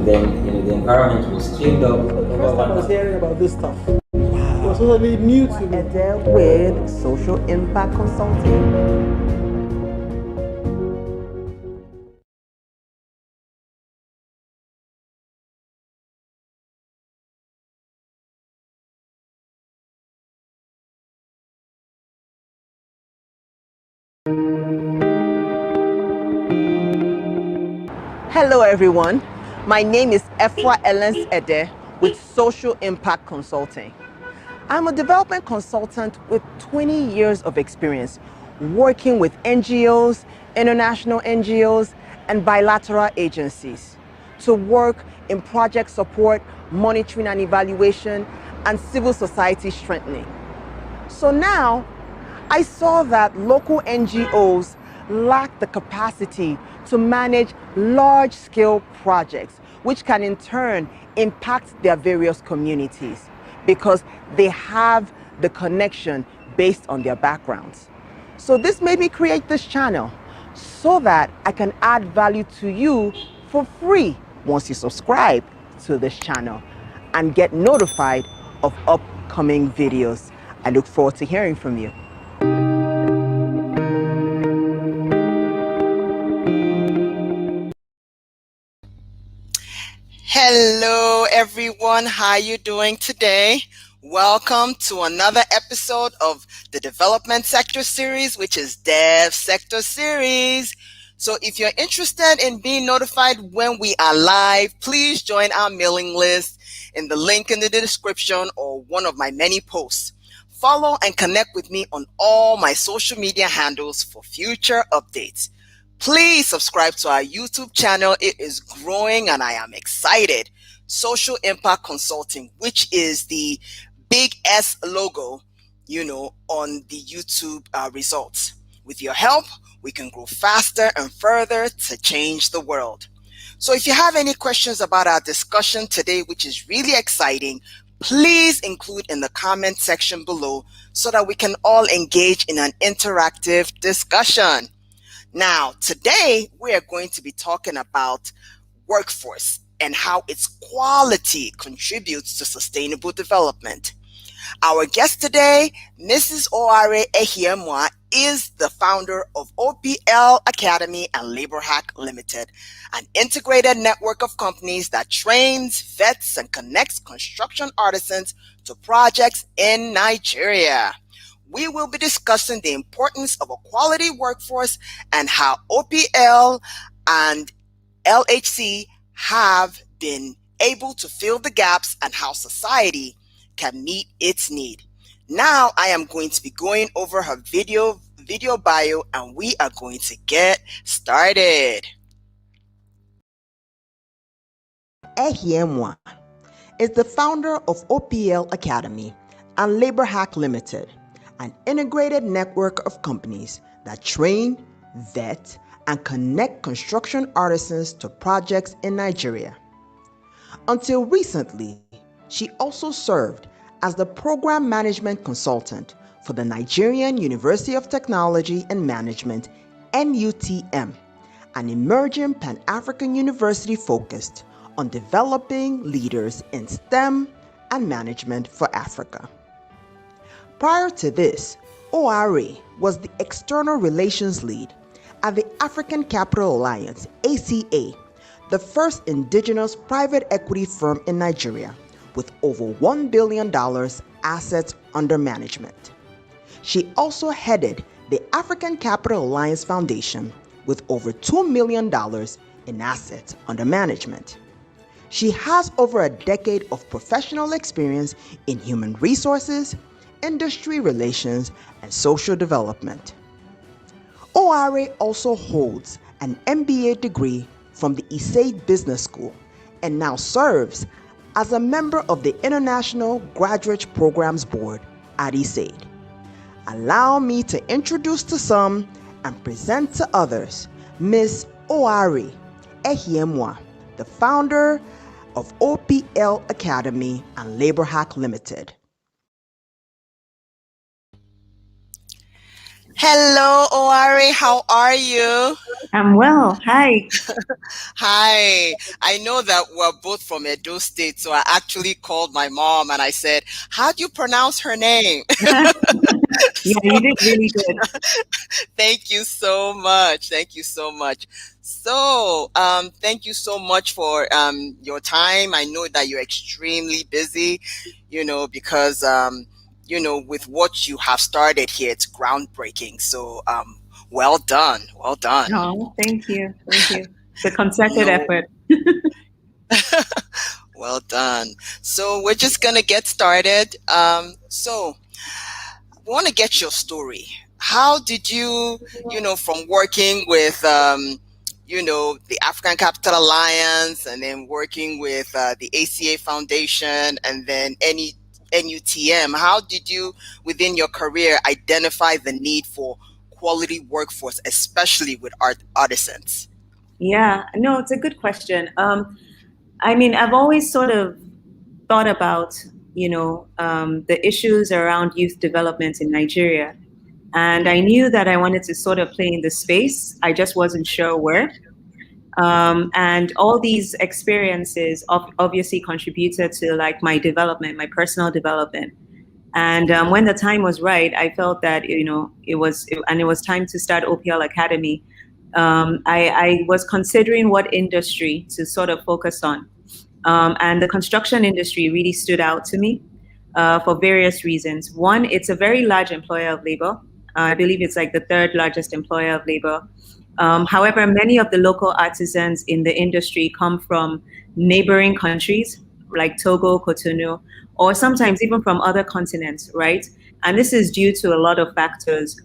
then the environment was cleaned up. The first time I was hearing about this stuff, it was totally new to me. With social impact consulting. Hello everyone, my name is Efwa Elens Ede with Social Impact Consulting. I'm a development consultant with 20 years of experience working with NGOs, international NGOs, and bilateral agencies to work in project support, monitoring and evaluation, and civil society strengthening. So now, I saw that local NGOs lack the capacity to manage large-scale projects, which can in turn impact their various communities because they have the connection based on their backgrounds. So this made me create this channel so that I can add value to you for free once you subscribe to this channel and get notified of upcoming videos. I look forward to hearing from you. Hello everyone, how you doing today? Welcome to another episode of the Development Sector Series, which is Devsectorseries. So if you're interested in being notified when we are live, please join our mailing list in the link in the description or one of my many posts. Follow and connect with me on all my social media handles for future updates. Please subscribe to our YouTube channel. It is growing and I am excited. Social Impact Consulting, which is the big S logo, on the YouTube results. With your help, we can grow faster and further to change the world. So if you have any questions about our discussion today, which is really exciting, please include in the comment section below so that we can all engage in an interactive discussion. Now, today we are going to be talking about workforce and how its quality contributes to sustainable development. Our guest today, Mrs. Oare Ehiemua, is the founder of OPL Academy and Labor Hack Limited, an integrated network of companies that trains, vets, and connects construction artisans to projects in Nigeria. We will be discussing the importance of a quality workforce and how OPL and LHC have been able to fill the gaps and how society can meet its need. Now I am going to be going over her video bio and we are going to get started. Ehiemua is the founder of OPL Academy and Labor Hack Limited, an integrated network of companies that train, vet, and connect construction artisans to projects in Nigeria. Until recently, she also served as the program management consultant for the Nigerian University of Technology and Management, NUTM, an emerging Pan-African university focused on developing leaders in STEM and management for Africa. Prior to this, Oare was the external relations lead at the African Capital Alliance, ACA, the first indigenous private equity firm in Nigeria with over $1 billion assets under management. She also headed the African Capital Alliance Foundation with over $2 million in assets under management. She has over a decade of professional experience in human resources, industry relations, and social development. Oare also holds an MBA degree from the ISAID Business School and now serves as a member of the International Graduate Programs Board at ISAID. Allow me to introduce to some and present to others Ms. Oare Ehiemua, the founder of OPL Academy and Labor Hack Limited. Hello, Oare. How are you? I'm well. Hi. Hi. I know that we're both from Edo State, so I actually called my mom and I said, "How do you pronounce her name?" Yeah, you did really good. Thank you so much. Thank you so much. So, thank you so much for your time. I know that you're extremely busy, because with what you have started here, it's groundbreaking. So, well done. Well done. Oh, thank you. Thank you. It's a concerted No, effort. well done. So, we're just gonna get started. So we want to get your story. How did you, from working with, the African Capital Alliance, and then working with the ACA Foundation, and then any NUTM, how did you, within your career, identify the need for quality workforce, especially with artisans? Yeah, no, it's a good question. I mean, I've always sort of thought about, the issues around youth development in Nigeria. And I knew that I wanted to sort of play in the space. I just wasn't sure where. And all these experiences obviously contributed to like my development, my personal development. And when the time was right, I felt that it was time to start OPL Academy. I was considering what industry to sort of focus on, and the construction industry really stood out to me for various reasons. One, it's a very large employer of labor. I believe it's like the third largest employer of labor. However, many of the local artisans in the industry come from neighboring countries like Togo, Cotonou, or sometimes even from other continents, right? And this is due to a lot of factors,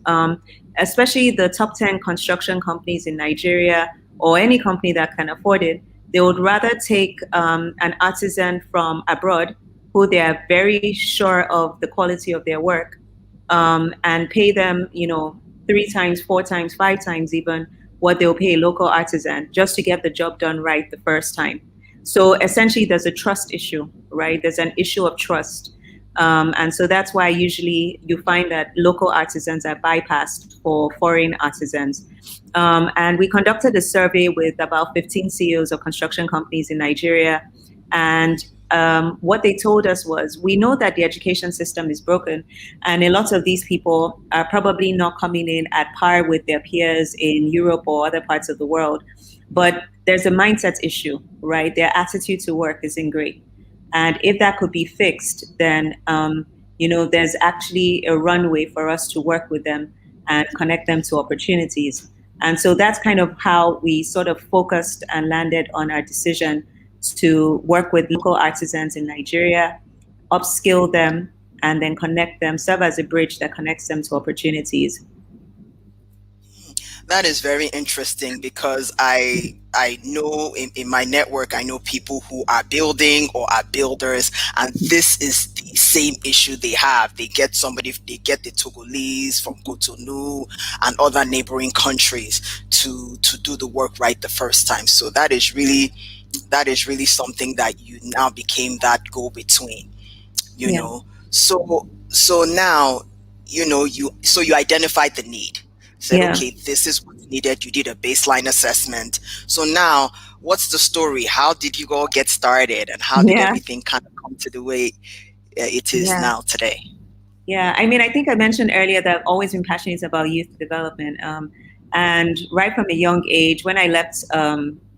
especially the top 10 construction companies in Nigeria or any company that can afford it. They would rather take an artisan from abroad who they are very sure of the quality of their work, and pay them, 3 times, 4 times, 5 times even what they'll pay a local artisan just to get the job done right the first time. So essentially, there's a trust issue, right? There's an issue of trust. And so that's why usually you find that local artisans are bypassed for foreign artisans. And we conducted a survey with about 15 CEOs of construction companies in Nigeria. And what they told us was, we know that the education system is broken, and a lot of these people are probably not coming in at par with their peers in Europe or other parts of the world. But there's a mindset issue, right? Their attitude to work isn't great. And if that could be fixed, then there's actually a runway for us to work with them and connect them to opportunities. And so that's kind of how we sort of focused and landed on our decision to work with local artisans in Nigeria, upskill them, and then connect them, serve as a bridge that connects them to opportunities. That is very interesting, because I know in my network, I know people who are building or are builders, and this is the same issue they have. They get the Togolese from Cotonou and other neighboring countries to do the work right the first time. So that is really something that you now became that go between, Yeah. So now, you identified the need, said, Yeah. okay, this is what's needed. You did a baseline assessment. So now, what's the story? How did you all get started, and how did Yeah. everything kind of come to the way it is Yeah. now today? Yeah, I mean, I think I mentioned earlier that I've always been passionate about youth development. And right from a young age, when I left,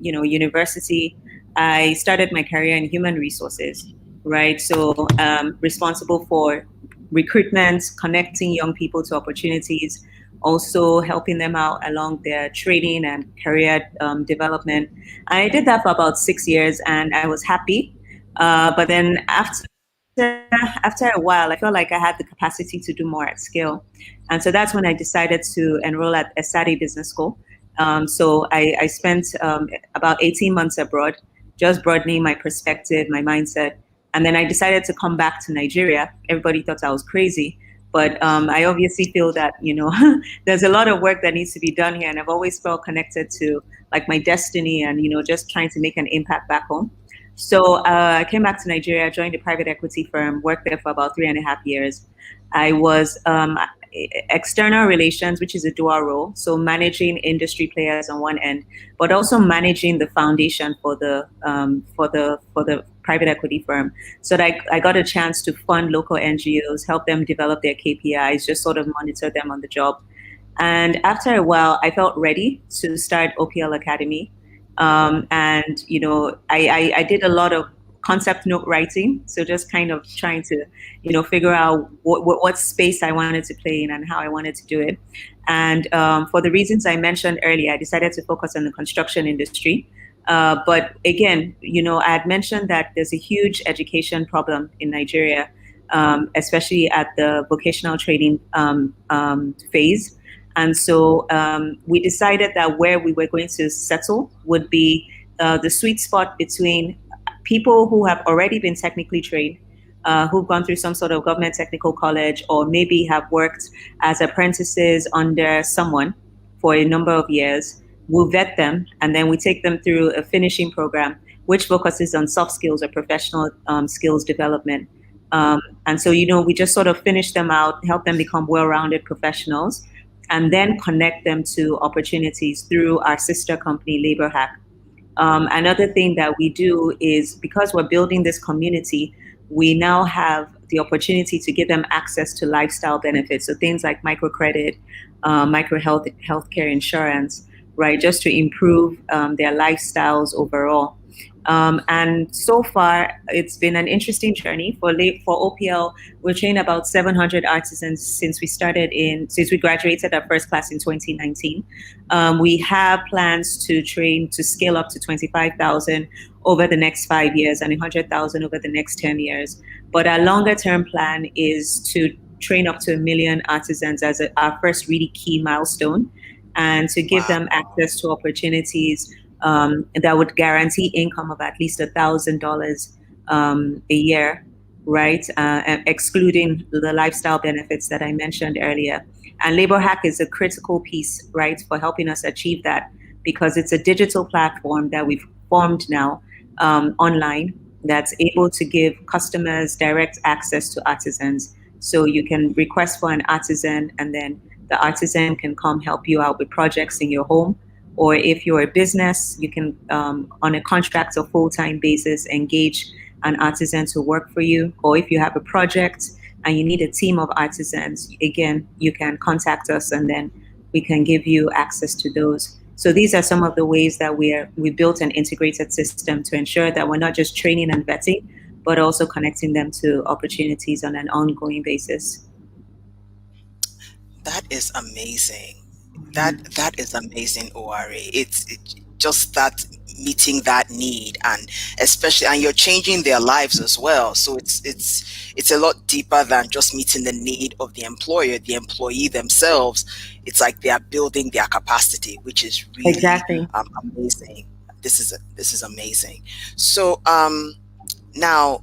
university, I started my career in human resources, right? So responsible for recruitment, connecting young people to opportunities, also helping them out along their training and career development. I did that for about 6 years, and I was happy. But then after a while, I felt like I had the capacity to do more at scale. And so that's when I decided to enroll at ESADE Business School. So I spent about 18 months abroad, just broadening my perspective, my mindset. And then I decided to come back to Nigeria. Everybody thought I was crazy. But I obviously feel that, there's a lot of work that needs to be done here. And I've always felt connected to like my destiny and, just trying to make an impact back home. So I came back to Nigeria, joined a private equity firm, worked there for about 3.5 years. I was external relations, which is a dual role. So managing industry players on one end, but also managing the foundation for the private equity firm. So that I got a chance to fund local NGOs, help them develop their KPIs, just sort of monitor them on the job. And after a while, I felt ready to start OPL Academy. And, you know, I did a lot of concept note writing. So just kind of trying to, you know, figure out what space I wanted to play in and how I wanted to do it. And for the reasons I mentioned earlier, I decided to focus on the construction industry. But again, you know, I had mentioned that there's a huge education problem in Nigeria, especially at the vocational training phase. And so we decided that where we were going to settle would be the sweet spot between people who have already been technically trained, who've gone through some sort of government technical college, or maybe have worked as apprentices under someone for a number of years. We'll vet them, and then we take them through a finishing program, which focuses on soft skills or professional skills development. And so, you know, we just sort of finish them out, help them become well-rounded professionals, and then connect them to opportunities through our sister company, Labor Hack. Another thing that we do is, because we're building this community, we now have the opportunity to give them access to lifestyle benefits. So things like microcredit, micro healthcare insurance, right? Just to improve their lifestyles overall. And so far, it's been an interesting journey for OPL. We've trained about 700 artisans since we graduated our first class in 2019. We have plans to scale up to 25,000 over the next 5 years and 100,000 over the next 10 years. But our longer term plan is to train up to 1 million artisans as our first really key milestone, and to give them access to opportunities that would guarantee income of at least $1,000 a year, right? Excluding the lifestyle benefits that I mentioned earlier. And Labor Hack is a critical piece, right, for helping us achieve that, because it's a digital platform that we've formed now online that's able to give customers direct access to artisans. So you can request for an artisan, and then the artisan can come help you out with projects in your home. Or if you're a business, you can, on a contract or full-time basis, engage an artisan to work for you. Or if you have a project and you need a team of artisans, again, you can contact us, and then we can give you access to those. So these are some of the ways that we built an integrated system to ensure that we're not just training and vetting, but also connecting them to opportunities on an ongoing basis. That is amazing. That is amazing, Oare. It's just that meeting that need, and especially, and you're changing their lives as well. So it's a lot deeper than just meeting the need of the employer, the employee themselves. It's like they are building their capacity, which is really Exactly. Amazing. This is amazing. So now,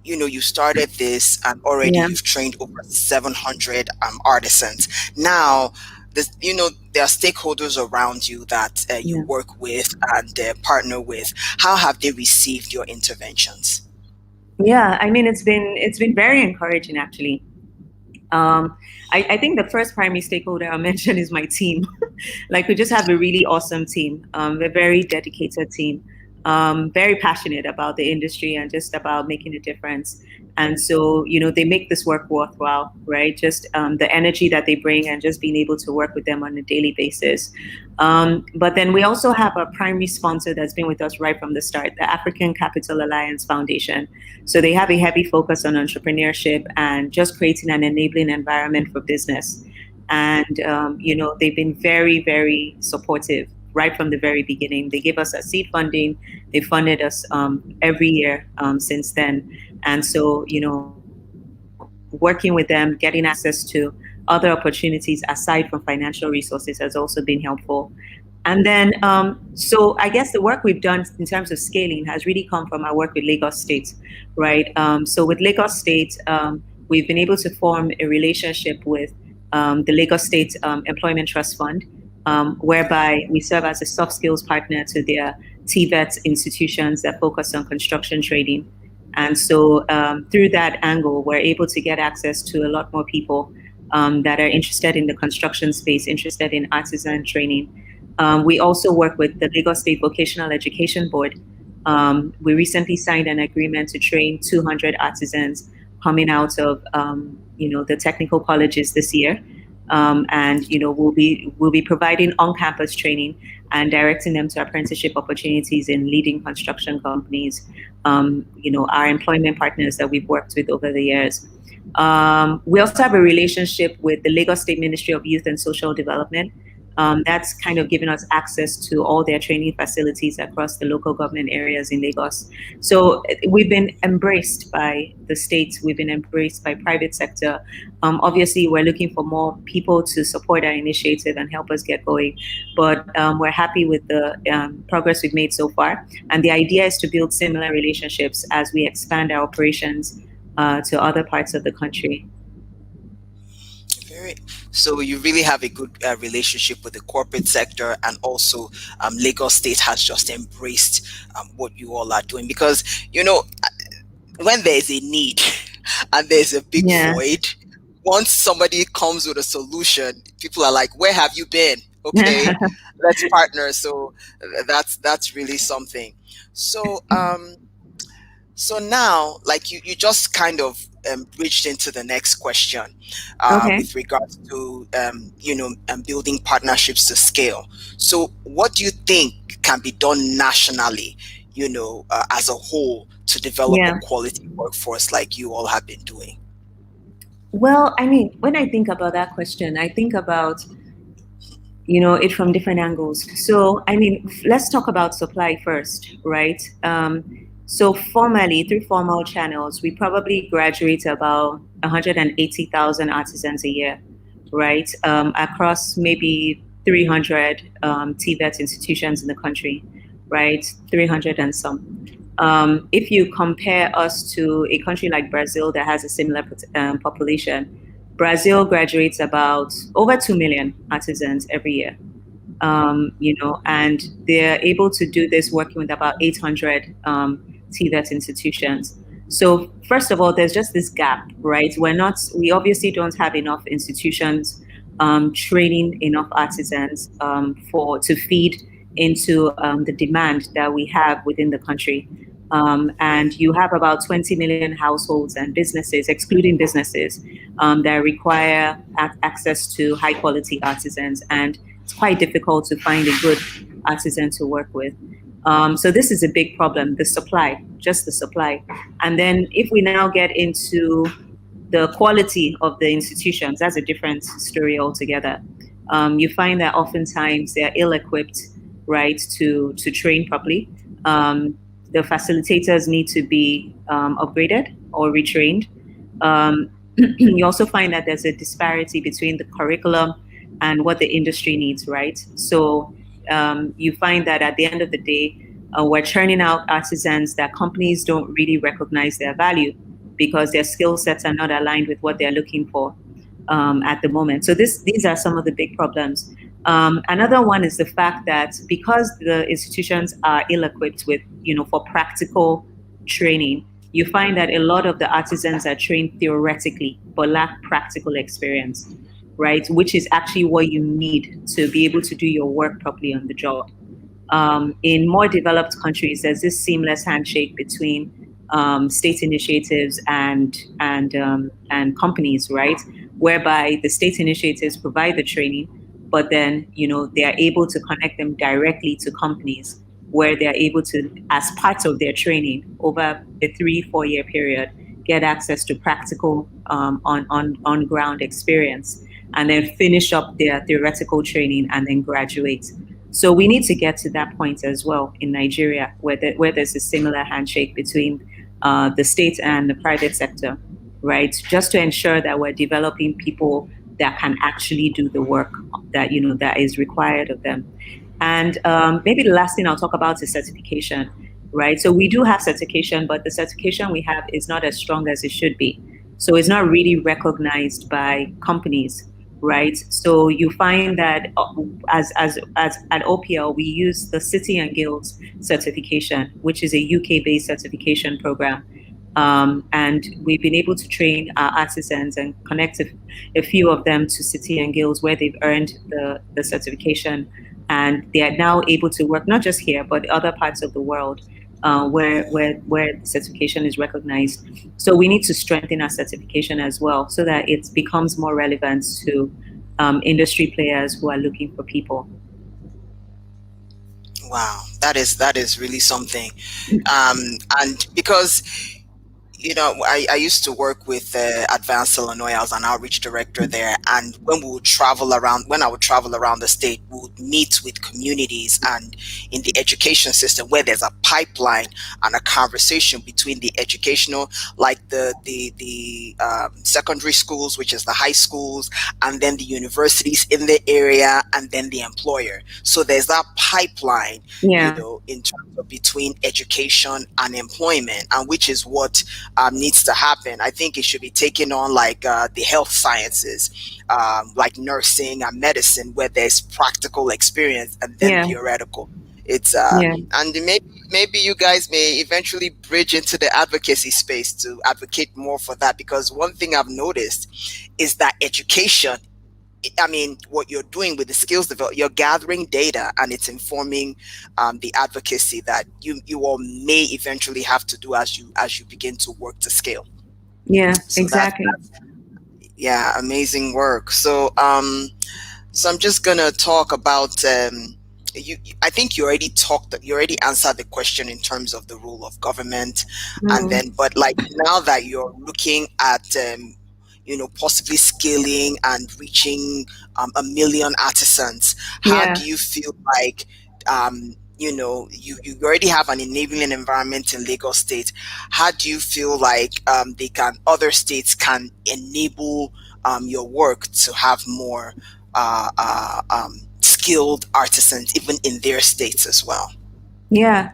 you know, you started this, and already you've trained over 700 artisans. Now, you know, there are stakeholders around you that you work with and partner with. How have they received your interventions? Yeah, I mean, it's been very encouraging, actually. I think the first primary stakeholder I'll mention is my team. Like, we just have a really awesome team, a very dedicated team, very passionate about the industry and just about making a difference. And so, you know, they make this work worthwhile, right? Just the energy that they bring, and just being able to work with them on a daily basis. But then we also have a primary sponsor that's been with us right from the start, the African Capital Alliance Foundation. So they have a heavy focus on entrepreneurship and just creating an enabling environment for business. And, you know, they've been very, very supportive right from the very beginning. They gave us a seed funding. They funded us every year since then. And so, you know, working with them, getting access to other opportunities aside from financial resources has also been helpful. And then, so I guess the work we've done in terms of scaling has really come from our work with Lagos State, right? So with Lagos State, we've been able to form a relationship with the Lagos State Employment Trust Fund, whereby we serve as a soft skills partner to their TVET institutions that focus on construction training. And so through that angle, we're able to get access to a lot more people that are interested in the construction space, interested in artisan training. We also work with the Lagos State Vocational Education Board. We recently signed an agreement to train 200 artisans coming out of the technical colleges this year. And we'll be providing on-campus training and directing them to apprenticeship opportunities in leading construction companies. Our employment partners that we've worked with over the years. We also have a relationship with the Lagos State Ministry of Youth and Social Development. That's kind of given us access to all their training facilities across the local government areas in Lagos. So we've been embraced by the state, we've been embraced by private sector. Obviously, we're looking for more people to support our initiative and help us get going. But we're happy with the progress we've made so far. And the idea is to build similar relationships as we expand our operations to other parts of the country. So you really have a good relationship with the corporate sector, and also Lagos State has just embraced what you all are doing, because when there's a need and there's a big void, once somebody comes with a solution, people are like, where have you been? Okay, let's partner. So that's really something. So so now, like you just kind of bridged into the next question with regards to building partnerships to scale. So what do you think can be done nationally, as a whole, to develop a quality workforce like you all have been doing? Well, I mean, when I think about that question, I think about it from different angles. So, I mean, let's talk about supply first, right? So formally, through formal channels, we probably graduate about 180,000 artisans a year, right? Across maybe 300 TVET institutions in the country, right? 300 and some. If you compare us to a country like Brazil that has a similar population, Brazil graduates about over 2 million artisans every year. And they're able to do this working with about 800 TVET institutions. So first of all, there's just this gap, right? We obviously don't have enough institutions training enough artisans to feed into the demand that we have within the country. And you have about 20 million households and businesses, excluding businesses, that require access to high quality artisans. And it's quite difficult to find a good artisan to work with. So this is a big problem, just the supply. And then if we now get into the quality of the institutions, that's a different story altogether. You find that oftentimes they're ill-equipped, right, to train properly. The facilitators need to be upgraded or retrained. You also find that there's a disparity between the curriculum and what the industry needs, right? So you find that at the end of the day, we're churning out artisans that companies don't really recognize their value because their skill sets are not aligned with what they're looking for at the moment. So these are some of the big problems. Another one is the fact that because the institutions are ill-equipped with, for practical training, you find that a lot of the artisans are trained theoretically but lack practical experience, right? Which is actually what you need to be able to do your work properly on the job. In more developed countries, there's this seamless handshake between state initiatives and companies, right? Whereby the state initiatives provide the training, but then they are able to connect them directly to companies where they are able to, as part of their training over a 3-4 year period, get access to practical on ground experience, and then finish up their theoretical training and then graduate. So we need to get to that point as well in Nigeria, where there's a similar handshake between the state and the private sector, right? Just to ensure that we're developing people that can actually do the work that that is required of them. And maybe the last thing I'll talk about is certification, right? So we do have certification, but the certification we have is not as strong as it should be. So it's not really recognized by companies, right? So you find that as at OPL, we use the City and Guilds certification, which is a UK-based certification program. And we've been able to train our artisans and connect a few of them to City and Guilds where they've earned the certification. And they are now able to work not just here, but other parts of the world where the certification is recognized. So we need to strengthen our certification as well so that it becomes more relevant to industry players who are looking for people. Wow, that is really something. And because I used to work with Advanced Illinois. I was an outreach director there, and when I would travel around the state, we would meet with communities and in the education system where there's a pipeline and a conversation between the educational, like the secondary schools, which is the high schools, and then the universities in the area, and then the employer. So there's that pipeline, Yeah. in terms of between education and employment, and which is what needs to happen. I think it should be taken on like the health sciences, like nursing and medicine, where there's practical experience and then theoretical. It's and maybe you guys may eventually bridge into the advocacy space to advocate more for that, because one thing I've noticed is that education, I mean, what you're doing with the skills development, you're gathering data and it's informing the advocacy that you all may eventually have to do as you begin to work to scale. Yeah, so exactly. Yeah, amazing work. So I'm just gonna talk about I think you already answered the question in terms of the role of government, and then but like now that you're looking at possibly scaling and reaching 1 million artisans, how do you feel like you already have an enabling environment in Lagos State? How do you feel like other states can enable your work to have more skilled artisans even in their states as well? Yeah.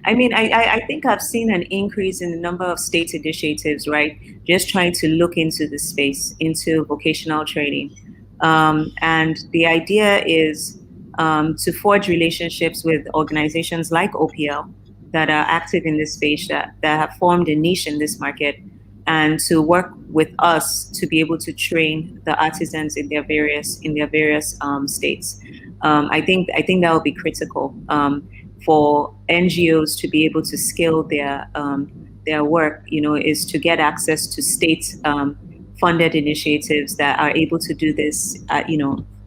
I mean, I think I've seen an increase in the number of state initiatives, right? Just trying to look into the space, into vocational training. And the idea is to forge relationships with organizations like OPL that are active in this space, that have formed a niche in this market, and to work with us to be able to train the artisans in their various states. I think that will be critical for NGOs to be able to scale their work. Is to get access to state funded initiatives that are able to do this.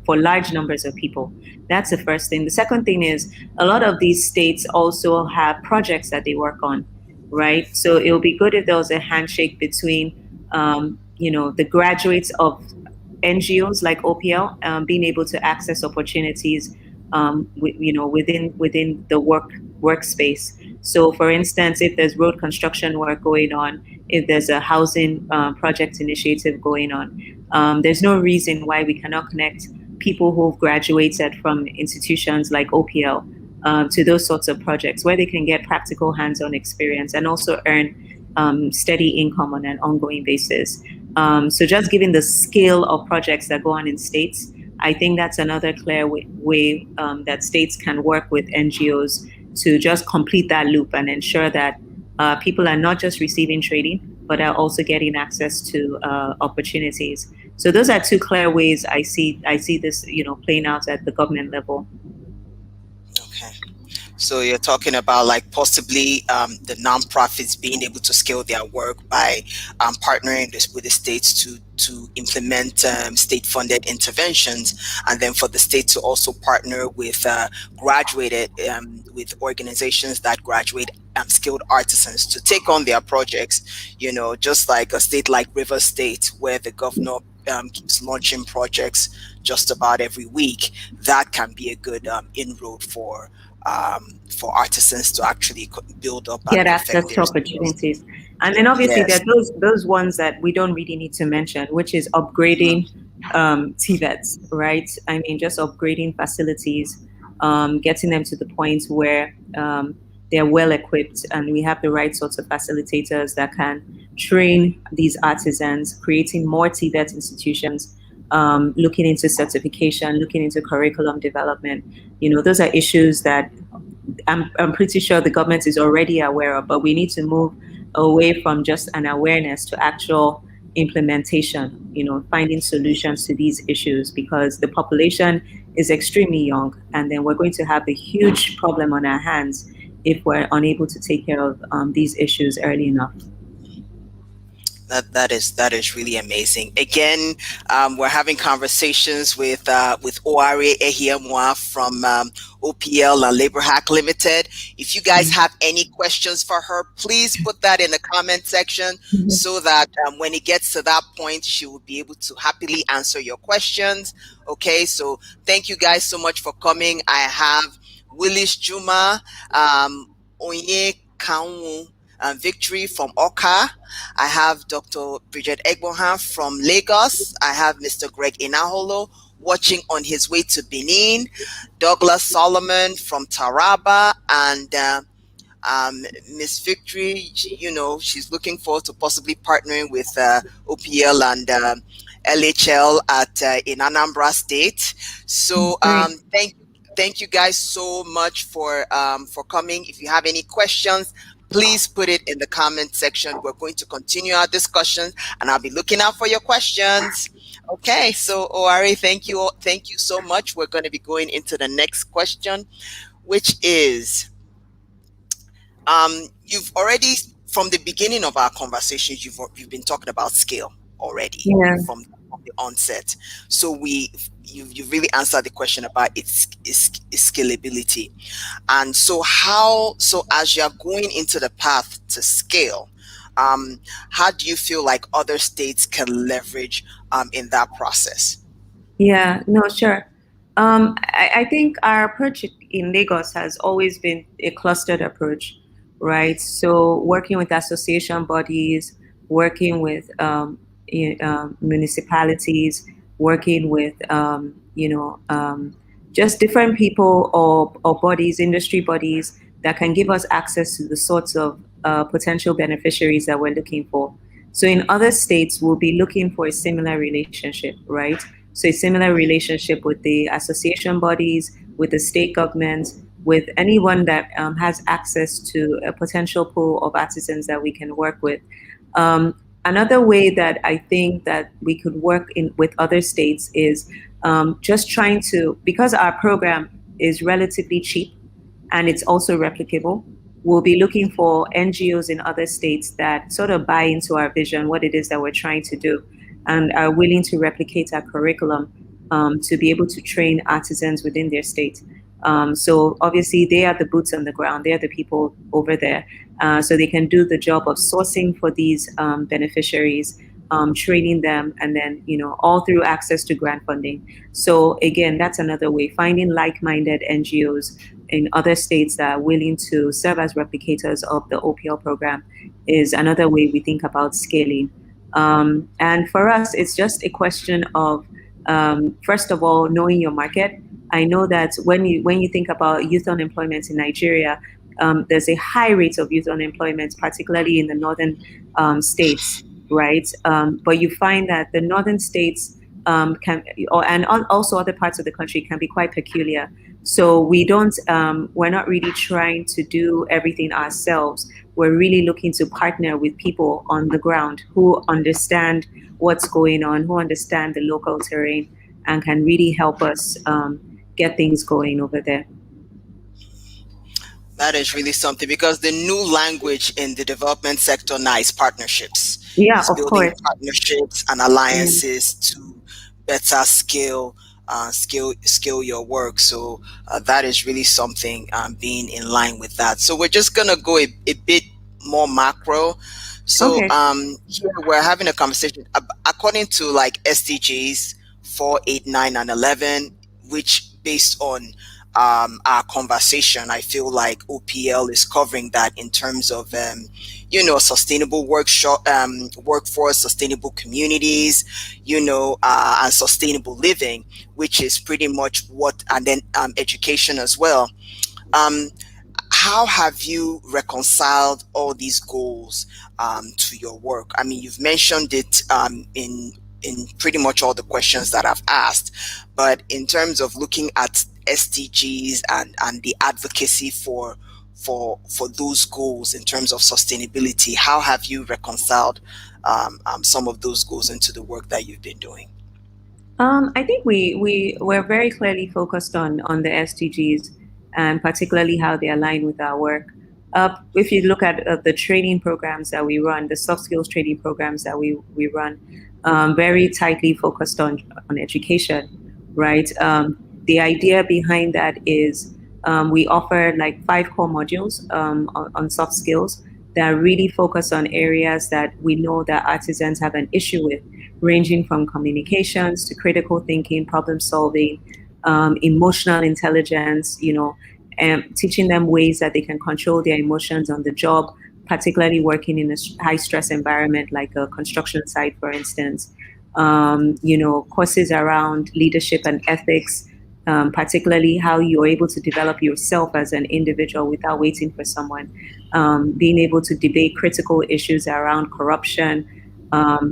For large numbers of people. That's the first thing. The second thing is a lot of these states also have projects that they work on, right? So it would be good if there was a handshake between, the graduates of NGOs like OPL being able to access opportunities, within the workspace. So, for instance, if there's road construction work going on, if there's a housing project initiative going on, there's no reason why we cannot connect people who've graduated from institutions like OPL to those sorts of projects where they can get practical hands-on experience and also earn steady income on an ongoing basis. So just given the scale of projects that go on in states, I think that's another clear way that states can work with NGOs to just complete that loop and ensure that people are not just receiving training, but are also getting access to opportunities. So those are two clear ways I see this, playing out at the government level. Okay. So you're talking about like possibly the nonprofits being able to scale their work by partnering with the states to implement state-funded interventions, and then for the state to also partner with with organizations that graduate skilled artisans to take on their projects. Just like a state like River State, where the governor keeps launching projects just about every week. That can be a good inroad for artisans to actually build up and get access to opportunities. And then obviously there are those ones that we don't really need to mention, which is upgrading TVETs, right? I mean, just upgrading facilities, getting them to the point where they're well equipped and we have the right sorts of facilitators that can train these artisans, creating more TVET institutions, looking into certification, looking into curriculum development. Those are issues that I'm pretty sure the government is already aware of, but we need to move away from just an awareness to actual implementation, finding solutions to these issues, because the population is extremely young, and then we're going to have a huge problem on our hands if we're unable to take care of these issues early enough. That is really amazing. Again, we're having conversations with Oare Ehiemua from OPL and Labor Hack Limited. If you guys have any questions for her, please put that in the comment section so that when it gets to that point, she will be able to happily answer your questions. Okay, so thank you guys so much for coming. I have Willis Juma, Onye Kanwu, Victory from Oka. I have Dr. Bridget Egbohan from Lagos. I have Mr. Greg Inaholo watching on his way to Benin. Douglas Solomon from Taraba, and Miss Victory, she's looking forward to possibly partnering with OPL and LHL in Anambra State. So thank you guys so much for coming. If you have any questions, please put it in the comment section. We're going to continue our discussion, and I'll be looking out for your questions. Okay, so Oare, thank you so much. We're going to be going into the next question, which is, you've already, from the beginning of our conversation, you've been talking about scale already from the onset. So you've really answered the question about its scalability. And so as you're going into the path to scale, how do you feel like other states can leverage in that process? Yeah, no, sure. I think our approach in Lagos has always been a clustered approach, right? So working with association bodies, working with municipalities, working with just different people or bodies, industry bodies that can give us access to the sorts of potential beneficiaries that we're looking for. So in other states, we'll be looking for a similar relationship, right? So a similar relationship with the association bodies, with the state government, with anyone that has access to a potential pool of artisans that we can work with. Another way that I think that we could work with other states is just trying to, because our program is relatively cheap and it's also replicable, we'll be looking for NGOs in other states that sort of buy into our vision, what it is that we're trying to do, and are willing to replicate our curriculum to be able to train artisans within their state. So obviously they are the boots on the ground, they are the people over there. So they can do the job of sourcing for these beneficiaries, training them, and then, all through access to grant funding. So again, that's another way, finding like-minded NGOs in other states that are willing to serve as replicators of the OPL program is another way we think about scaling. And for us, it's just a question of, first of all, knowing your market. I know that when you think about youth unemployment in Nigeria, there's a high rate of youth unemployment, particularly in the northern states, right? But you find that the northern states and also other parts of the country can be quite peculiar. So we're not really trying to do everything ourselves. We're really looking to partner with people on the ground who understand what's going on, who understand the local terrain, and can really help us get things going over there. That is really something, because the new language in the development sector now is partnerships. Yeah, it's of building course. partnerships and alliances to better scale your work. So that is really something, being in line with that. So we're just gonna go a bit more macro. So here we're having a conversation according to like SDGs 4, 8, 9, and 11, which based on our conversation, I feel like OPL is covering that in terms of sustainable workforce, sustainable communities, and sustainable living, which is pretty much what, and then education as well. How have you reconciled all these goals to your work? I mean, you've mentioned it in pretty much all the questions that I've asked, but in terms of looking at SDGs and the advocacy for for those goals in terms of sustainability? How have you reconciled some of those goals into the work that you've been doing? I think we're very clearly focused on the SDGs and particularly how they align with our work. If you look at the training programs that we run, the soft skills training programs that we run, very tightly focused on education, right? The idea behind that is we offer like 5 core modules on soft skills that really focus on areas that we know that artisans have an issue with, ranging from communications to critical thinking, problem solving, emotional intelligence, and teaching them ways that they can control their emotions on the job, particularly working in a high stress environment like a construction site, for instance. Courses around leadership and ethics, particularly how you're able to develop yourself as an individual without waiting for someone, being able to debate critical issues around corruption,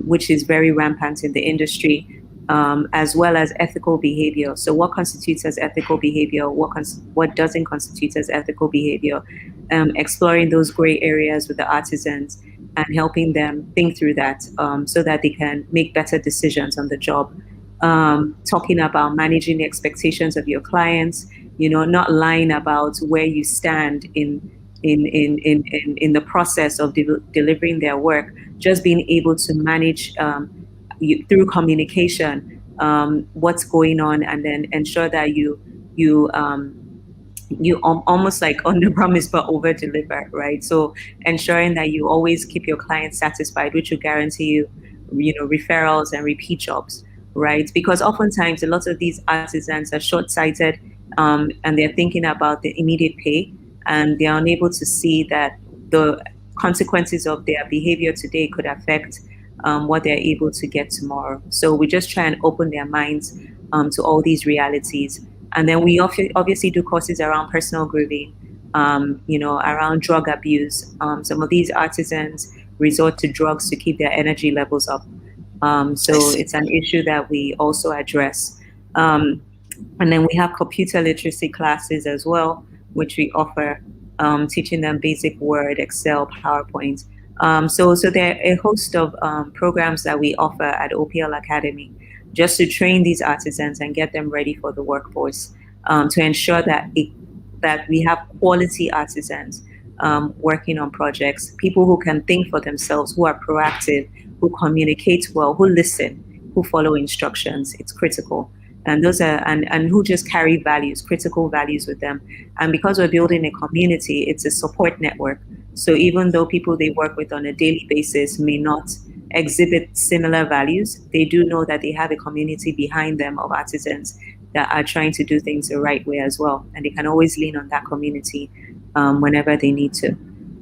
which is very rampant in the industry, as well as ethical behavior. So what constitutes as ethical behavior? What doesn't constitute as ethical behavior? Exploring those gray areas with the artisans and helping them think through that so that they can make better decisions on the job. Talking about managing the expectations of your clients, not lying about where you stand in the process of delivering their work, just being able to manage through communication what's going on, and then ensure that you almost like under promise but over deliver, right? So ensuring that you always keep your clients satisfied, which will guarantee you referrals and repeat jobs, right? Because oftentimes a lot of these artisans are short-sighted, and they're thinking about the immediate pay, and they're unable to see that the consequences of their behavior today could affect what they're able to get tomorrow. So we just try and open their minds to all these realities. And then we obviously do courses around personal grooming, around drug abuse. Some of these artisans resort to drugs to keep their energy levels up. So it's an issue that we also address. And then we have computer literacy classes as well, which we offer, teaching them basic Word, Excel, PowerPoint. So there are a host of programs that we offer at OPL Academy just to train these artisans and get them ready for the workforce, to ensure that we have quality artisans working on projects, people who can think for themselves, who are proactive, who communicate well, who listen, who follow instructions. It's critical. And those are and who just carry values, critical values with them. And because we're building a community, it's a support network. So even though people they work with on a daily basis may not exhibit similar values, they do know that they have a community behind them of artisans that are trying to do things the right way as well. And they can always lean on that community whenever they need to.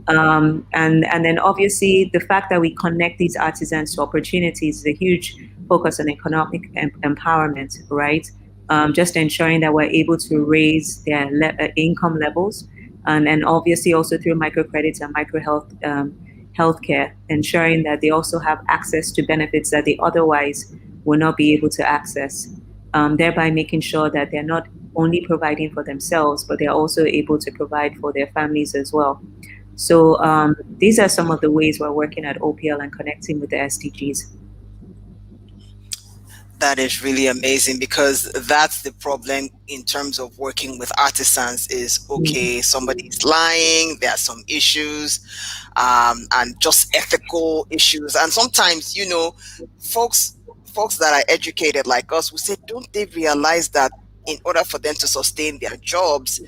And then obviously the fact that we connect these artisans to opportunities is a huge focus on economic empowerment, right? Just ensuring that we're able to raise their income levels, and obviously also through microcredits and healthcare, ensuring that they also have access to benefits that they otherwise will not be able to access, thereby making sure that they're not only providing for themselves, but they're also able to provide for their families as well. So these are some of the ways we're working at OPL and connecting with the SDGs. That is really amazing, because that's the problem in terms of working with artisans is, okay, somebody's lying, there are some issues, and just ethical issues. And sometimes, folks that are educated like us will say, don't they realize that in order for them to sustain their jobs,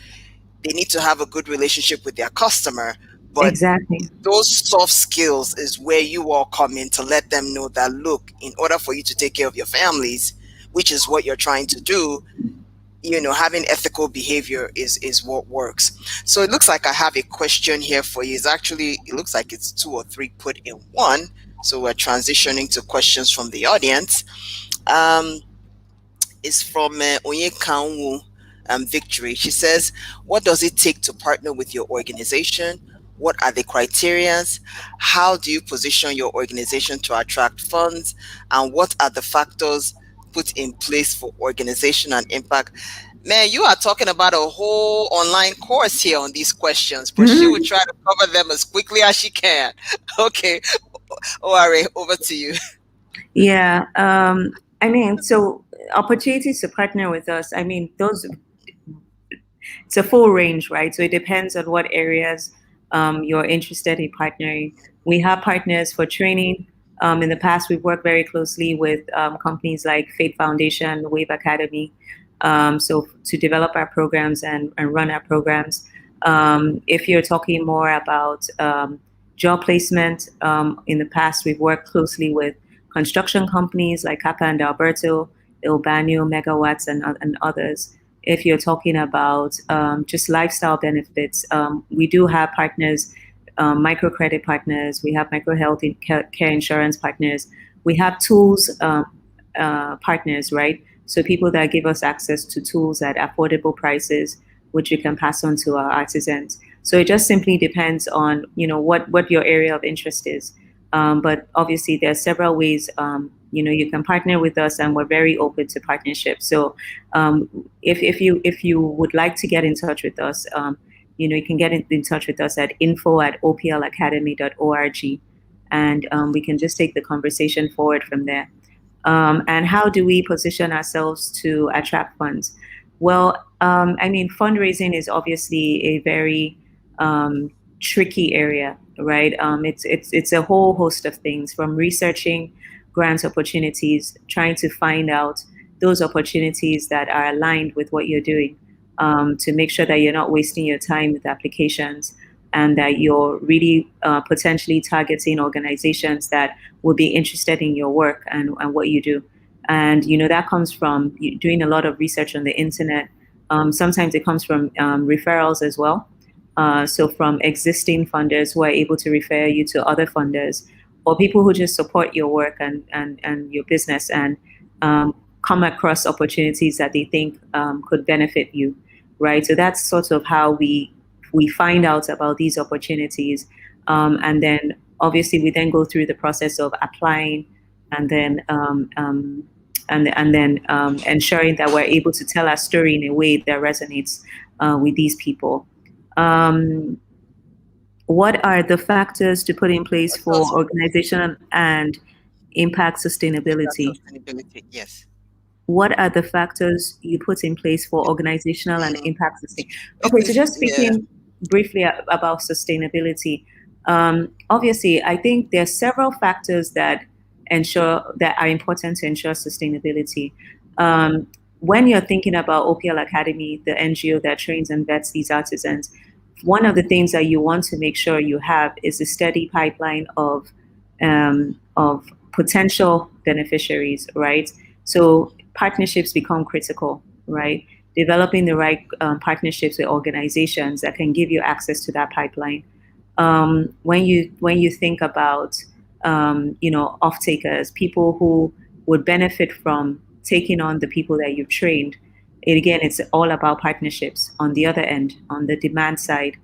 they need to have a good relationship with their customer? But exactly, those soft skills is where you all come in to let them know that, look, in order for you to take care of your families, which is what you're trying to do, having ethical behavior is what works. So it looks like I have a question here for you. It looks like it's 2 or 3 put in one. So we're transitioning to questions from the audience. It's from Onyekanwu Victory. She says, what does it take to partner with your organization? What are the criteria? How do you position your organization to attract funds? And what are the factors put in place for organization and impact? Man, you are talking about a whole online course here on these questions, but she will try to cover them as quickly as she can. Okay, Oare, over to you. Yeah. I mean, so opportunities to partner with us, I mean, those, it's a full range, right? So it depends on what areas you're interested in partnering. We have partners for training. In the past, we've worked very closely with companies like Fate Foundation, Wave Academy, so to develop our programs and run our programs. If you're talking more about job placement, in the past, we've worked closely with construction companies like Kappa and Alberto, Ilbanio, Megawatts, and others. If you're talking about just lifestyle benefits, we do have partners, microcredit partners, we have micro health care insurance partners, we have tools partners, right? So people that give us access to tools at affordable prices, which you can pass on to our artisans. So it just simply depends on what your area of interest is. But obviously, there are several ways you can partner with us, and we're very open to partnership. So if you would like to get in touch with us, you can get in touch with us at info@oplacademy.org, and we can just take the conversation forward from there. And how do we position ourselves to attract funds? Well, I mean, fundraising is obviously a very tricky area, right? It's a whole host of things, from researching grant opportunities, trying to find out those opportunities that are aligned with what you're doing, to make sure that you're not wasting your time with applications, and that you're really potentially targeting organizations that will be interested in your work and what you do. And that comes from doing a lot of research on the internet. Sometimes it comes from referrals as well. So from existing funders who are able to refer you to other funders, or people who just support your work and your business, and come across opportunities that they think could benefit you, right? So that's sort of how we find out about these opportunities, and then obviously we then go through the process of applying, and then ensuring that we're able to tell our story in a way that resonates with these people. What are the factors to put in place for organizational and impact sustainability? Yes. What are the factors you put in place for organizational and impact sustainability? Okay, so just speaking briefly about sustainability. Obviously, I think there are several factors that are important to ensure sustainability. When you're thinking about OPL Academy, the NGO that trains and vets these artisans, one of the things that you want to make sure you have is a steady pipeline of potential beneficiaries, right? So partnerships become critical, right? Developing the right partnerships with organizations that can give you access to that pipeline. When you think about off-takers, people who would benefit from taking on the people that you've trained, it's all about partnerships on the other end, on the demand side,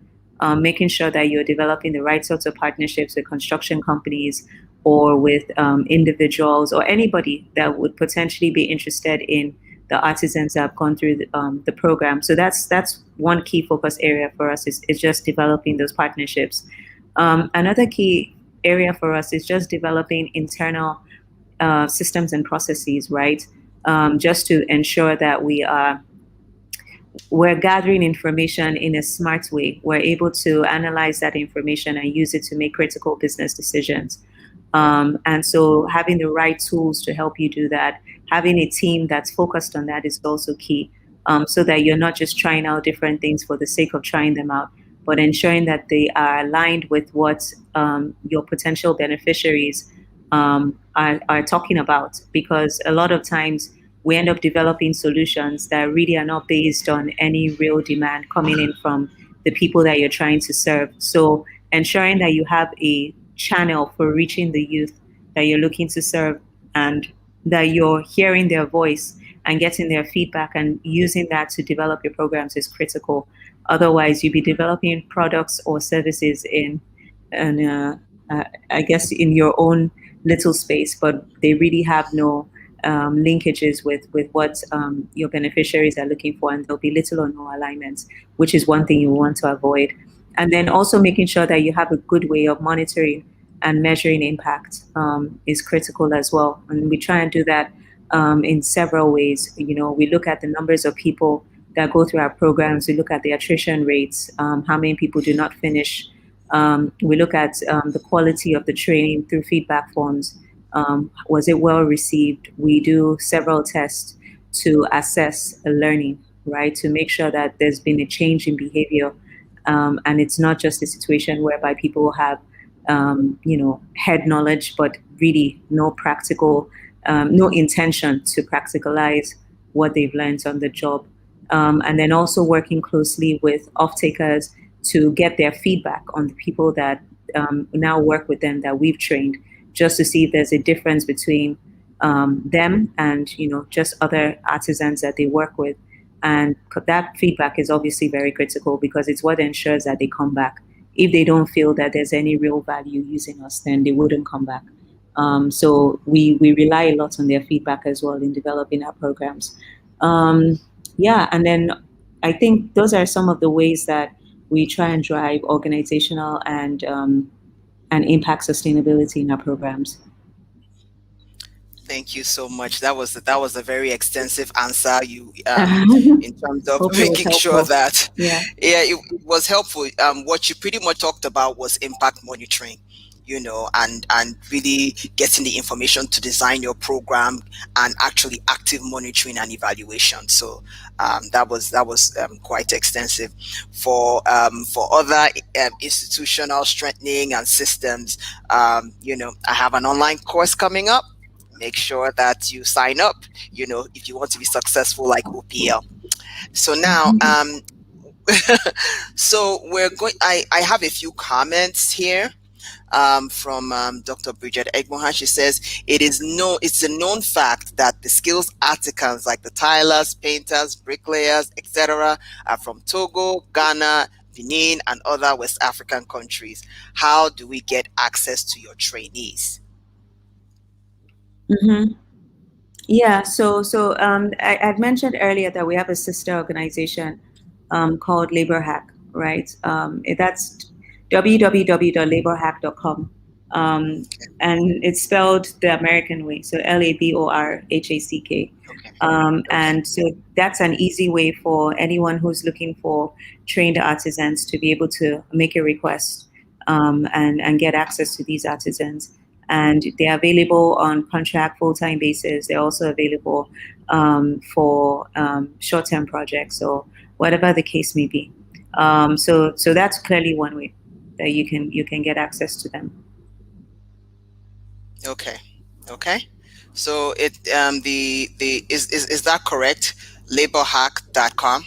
making sure that you're developing the right sorts of partnerships with construction companies, or with individuals, or anybody that would potentially be interested in the artisans that have gone through the program. So that's one key focus area for us, is just developing those partnerships. Another key area for us is just developing internal systems and processes, right? Just to ensure that we're gathering information in a smart way. We're able to analyze that information and use it to make critical business decisions. And so having the right tools to help you do that, having a team that's focused on that is also key, so that you're not just trying out different things for the sake of trying them out, but ensuring that they are aligned with what your potential beneficiaries are talking about. Because a lot of times we end up developing solutions that really are not based on any real demand coming in from the people that you're trying to serve. So ensuring that you have a channel for reaching the youth that you're looking to serve, and that you're hearing their voice and getting their feedback and using that to develop your programs is critical. Otherwise, you'll be developing products or services I guess in your own little space, but they really have no linkages with what your beneficiaries are looking for, and there'll be little or no alignments, which is one thing you want to avoid. And then also making sure that you have a good way of monitoring and measuring impact is critical as well. And we try and do that in several ways. We look at the numbers of people that go through our programs. We look at the attrition rates, how many people do not finish. We look at the quality of the training through feedback forms. Was it well received? We do several tests to assess learning, right? To make sure that there's been a change in behavior. And it's not just a situation whereby people have, head knowledge, but really no practical, no intention to practicalize what they've learned on the job. And then also working closely with off-takers to get their feedback on the people that now work with them that we've trained, just to see if there's a difference between them and just other artisans that they work with. And that feedback is obviously very critical because it's what ensures that they come back. If they don't feel that there's any real value using us, then they wouldn't come back. So we rely a lot on their feedback as well in developing our programs. And then I think those are some of the ways that we try and drive organizational and impact sustainability in our programs. Thank you so much. That was a very extensive answer. You in terms of making sure that it was helpful. What you pretty much talked about was impact monitoring, and really getting the information to design your program and actually active monitoring and evaluation. So that was quite extensive. For other institutional strengthening and systems, I have an online course coming up. Make sure that you sign up, if you want to be successful like OPL. So now, so I have a few comments here from Dr. Bridget Egmohan. She says, it's a known fact that the skills artisans like the tilers, painters, bricklayers, etc. are from Togo, Ghana, Benin, and other West African countries. How do we get access to your trainees? Mm-hmm. Yeah, so I'd mentioned earlier that we have a sister organization called Labor Hack, right? That's www.laborhack.com. And it's spelled the American way, so LABORHACK. And so that's an easy way for anyone who's looking for trained artisans to be able to make a request and get access to these artisans. And they're available on contract full-time basis. They're also available for short-term projects or whatever the case may be. So that's clearly one way that you can get access to them. Okay. So it is that correct? Laborhack.com.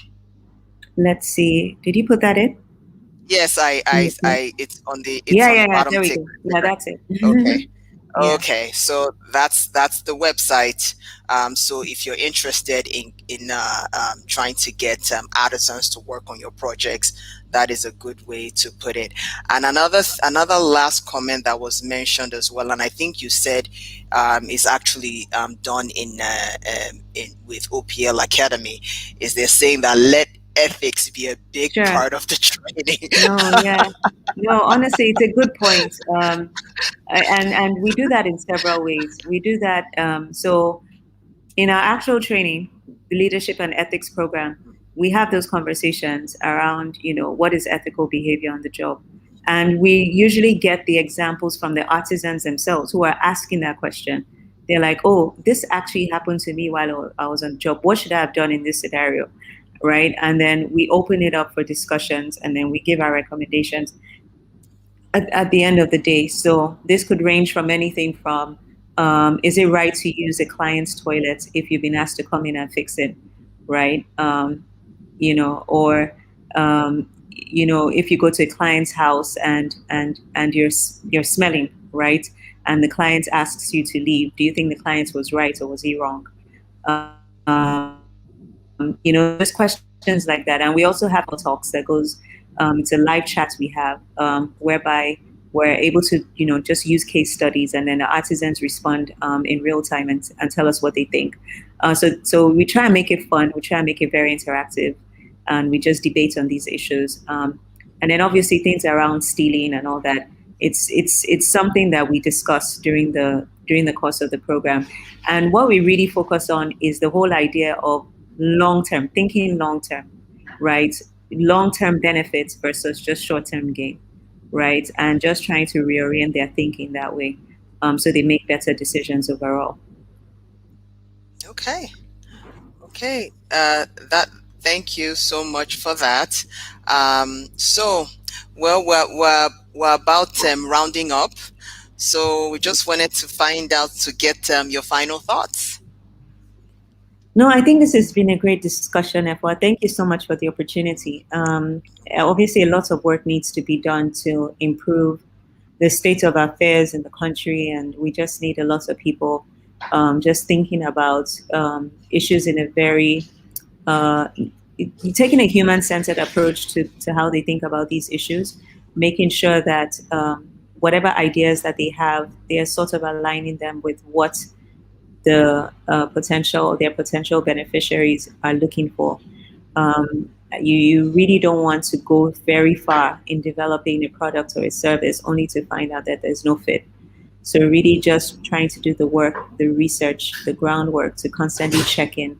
Let's see. Did you put that in? Yes, it's on the bottom. There we go. Yeah, that's it. Okay. Yeah. Okay, so that's the website. So if you're interested in trying to get artisans to work on your projects, that is a good way to put it. And another last comment that was mentioned as well, and I think you said is actually done in with OPL Academy, is they're saying that let ethics be a big part of the training. No, honestly, it's a good point. And we do that in several ways. We do that. So in our actual training, the leadership and ethics program, we have those conversations around, what is ethical behavior on the job. And we usually get the examples from the artisans themselves who are asking that question. They're like, oh, this actually happened to me while I was on the job. What should I have done in this scenario? Right? And then we open it up for discussions, and then we give our recommendations at the end of the day. So this could range from anything from, is it right to use a client's toilet if you've been asked to come in and fix it, right? Or if you go to a client's house and you're smelling, right? And the client asks you to leave, do you think the client was right or was he wrong? There's questions like that. And we also have talks that goes, it's a live chat we have, whereby we're able to, just use case studies, and then the artisans respond in real time and tell us what they think. So we try and make it fun. We try and make it very interactive, and we just debate on these issues. And then obviously things around stealing and all that. It's something that we discuss during the course of the program. And what we really focus on is the whole idea of long-term, thinking long-term, right? Long-term benefits versus just short-term gain, right? And just trying to reorient their thinking that way, so they make better decisions overall. Okay. Thank you so much for that. So, well, we're about rounding up. So we just wanted to find out to get your final thoughts. No, I think this has been a great discussion, Efwa. Thank you so much for the opportunity. Obviously, a lot of work needs to be done to improve the state of affairs in the country, and we just need a lot of people just thinking about issues in a very taking a human-centered approach to how they think about these issues, making sure that whatever ideas that they have, they are sort of aligning them with what their potential beneficiaries are looking for. You really don't want to go very far in developing a product or a service only to find out that there's no fit. So really just trying to do the work, the research, the groundwork to constantly check in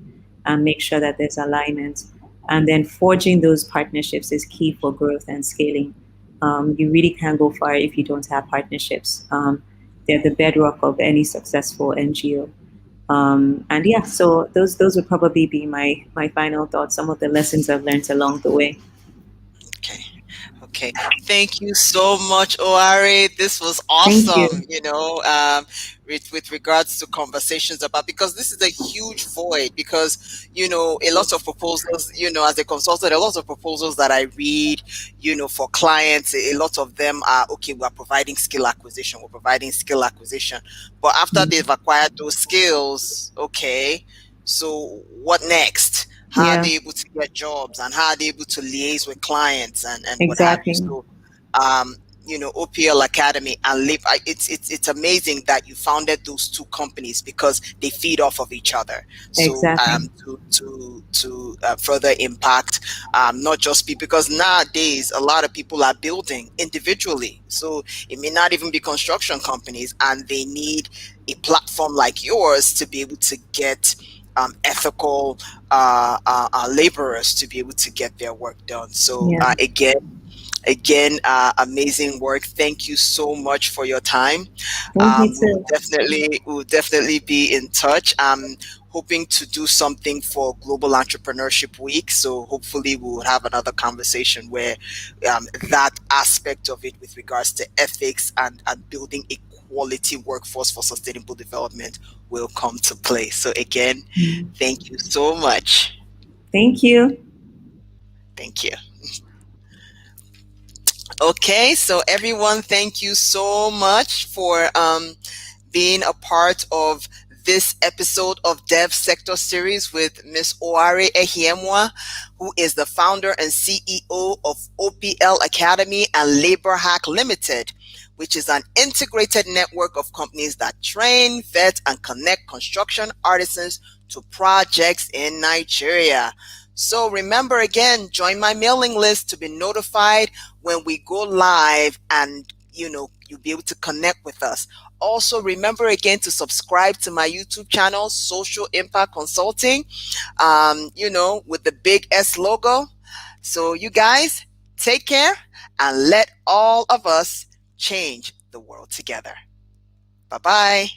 and make sure that there's alignment. And then forging those partnerships is key for growth and scaling. You really can't go far if you don't have partnerships. They're the bedrock of any successful NGO. And yeah, so those would probably be my final thoughts, some of the lessons I've learned along the way. Okay. Thank you so much, Oare. This was awesome, with regards to conversations about, because this is a huge void, because, a lot of proposals, as a consultant, a lot of proposals that I read, for clients, a lot of them are, okay, we're providing skill acquisition. But after they've acquired those skills, okay, so what next? How are they able to get jobs, and how are they able to liaise with clients and what have you? So, OPL Academy and Live, it's amazing that you founded those two companies because they feed off of each other. So to further impact not just people, because nowadays a lot of people are building individually. So it may not even be construction companies, and they need a platform like yours to be able to get ethical laborers to be able to get their work done. So again, amazing work. Thank you so much for your time. We'll definitely be in touch. I'm hoping to do something for Global Entrepreneurship Week. So hopefully we'll have another conversation where that aspect of it with regards to ethics and building a quality workforce for sustainable development will come to play. So again, thank you so much. Thank you. Okay, so everyone, thank you so much for being a part of this episode of Devsectorseries with Miss Oare Ehiemua, who is the founder and CEO of OPL Academy and Labor Hack Limited, which is an integrated network of companies that train, vet, and connect construction artisans to projects in Nigeria. So remember, again, join my mailing list to be notified when we go live, and you'll be able to connect with us. Also, remember again to subscribe to my YouTube channel, Social Impact Consulting, with the big S logo. So you guys take care, and let all of us change the world together. Bye-bye.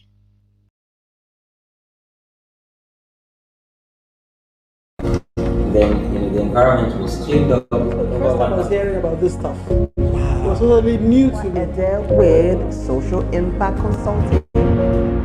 Then the environment was cleaned up. The first time I was hearing about this stuff, it was totally new to me. With Social Impact Consulting.